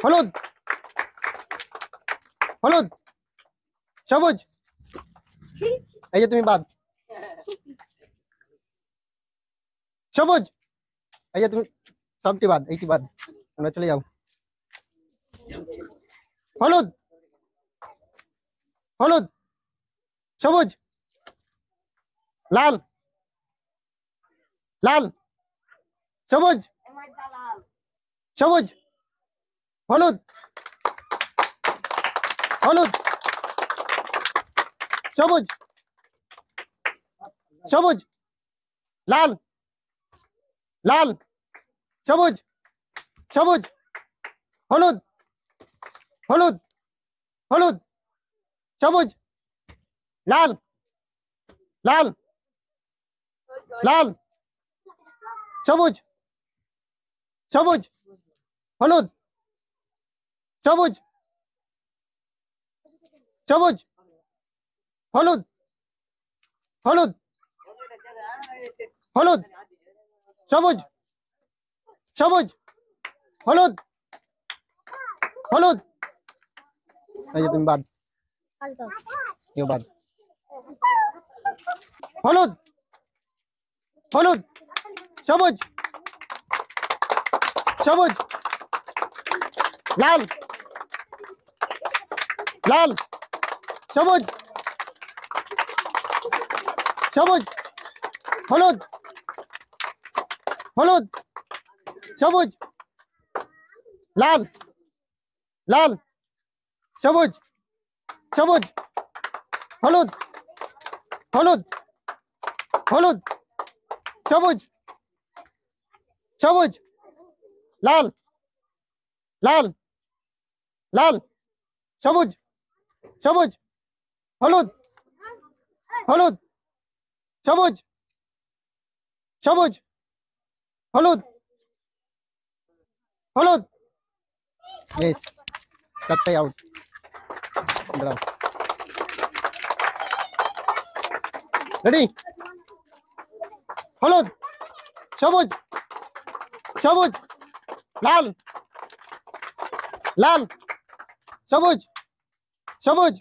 হলুদ হলুদ সবুজ এই যে তুমি বাদ সবুজ এই যে তুমি সবটি বাদ এইটি বাদ তোমরা চলে যাও হলুদ হলুদ সবুজ লাল লাল সবুজ সবুজ হলুদ হলুদ সবুজ সবুজ লাল লাল সবুজ সবুজ হলুদ হলুদ হলুদ সবুজ লাল লাল লাল সবুজ সবুজ হলুদ সবুজ সবুজ হলুদ হলুদ হলুদ সবুজ সবুজ হলুদ হলুদ এই যে তুমি বাদ কেউ বাদ হলুদ হলুদ সবুজ সবুজ লাল লাল সবুজ সবুজ হলুদ হলুদ সবুজ লাল লাল সবুজ সবুজ হলুদ হলুদ হলুদ সবুজ সবুজ লাল লাল লাল সবুজ সবুজ হলুদ হলুদ সবুজ সবুজ হলুদ হলুদ বেশ চারটাই আউট দাঁড়াও রেডি হলুদ সবুজ সবুজ লাল লাল সবুজ সবুজ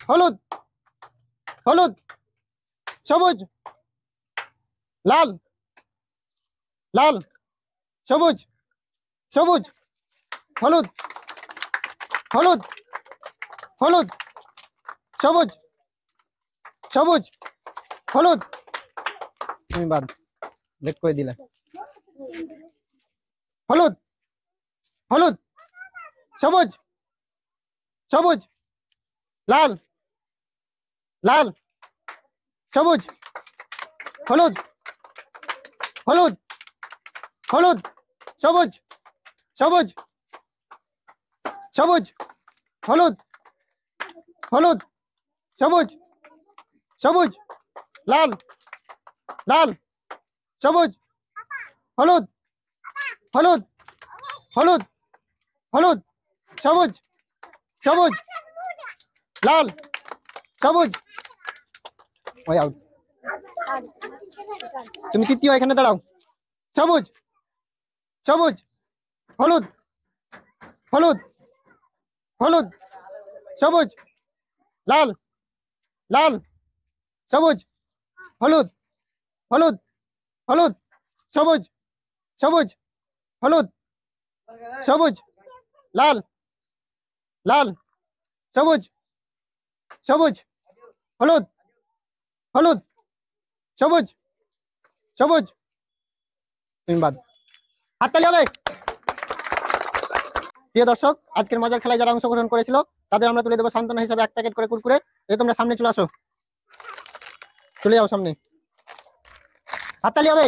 হলুদ হলুদ সবুজ লাল লাল সবুজ সবুজ হলুদ হলুদ হলুদ সবুজ সবুজ হলুদ তুমি বাদ ব্রেক করে দিলে হলুদ হলুদ সবুজ সবুজ লাল লাল সবুজ হলুদ হলুদ হলুদ সবুজ সবুজ সবুজ হলুদ হলুদ সবুজ সবুজ লাল লাল সবুজ হলুদ হলুদ হলুদ হলুদ সবুজ সবুজ লাল সবুজ ওই আউট তুমি তৃতীয় এখানে দাঁড়াও সবুজ সবুজ হলুদ হলুদ হলুদ সবুজ লাল লাল সবুজ হলুদ হলুদ হলুদ সবুজ সবুজ হলুদ সবুজ লাল লাল সবুজ সবুজ হলুদ হলুদ সবুজ সবুজ তুমি বাদ হাততালি হবে প্রিয় দর্শক আজকের মজার খেলায় যারা অংশগ্রহণ করেছিল তাদের আমরা তুলে দেবো সান্ত্বনা হিসেবে 1 প্যাকেট করে কুরকুরে এই তোমরা সামনে চলে আসো চলে যাও সামনে হাততালি হবে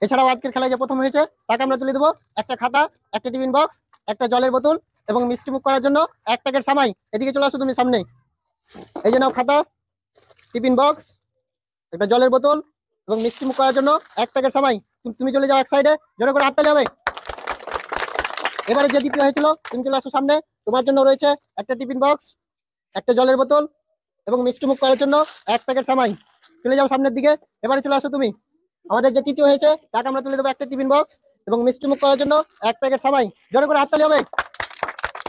এছাড়াও আজকের খেলায় যে প্রথম হয়েছে তাকে আমরা তুলে দেবো একটা খাতা একটা টিফিন বক্স একটা জলের বোতল এবং মিষ্টি মুখ করার জন্য 1 প্যাকেট সামাই এদিকে চলে আসো তুমি সামনে এই যে নাও খাতা টিফিন বক্স একটা জলের বোতল এবং মিষ্টি মুখ করার জন্য 1 প্যাকেট সামাই তুমি চলে যাও এক সাইডে জোরে করে হাততালি হবে এবারে যে দ্বিতীয় হয়েছিল তুমি চলে আসো সামনে। তোমার জন্য রয়েছে একটা টিফিন বক্স, একটা জলের বোতল এবং মিষ্টি মুখ করার জন্য এক প্যাকেট সামাই। চলে যাও সামনের দিকে। এবারে চলে আসো তুমি। আমাদের যে তৃতীয় হয়েছে তাকে আমরা তুলে দেবো একটা টিফিন বক্স এবং মিষ্টি মুখ করার জন্য এক প্যাকেট সামাই। জোরে করে হাততালি হবে।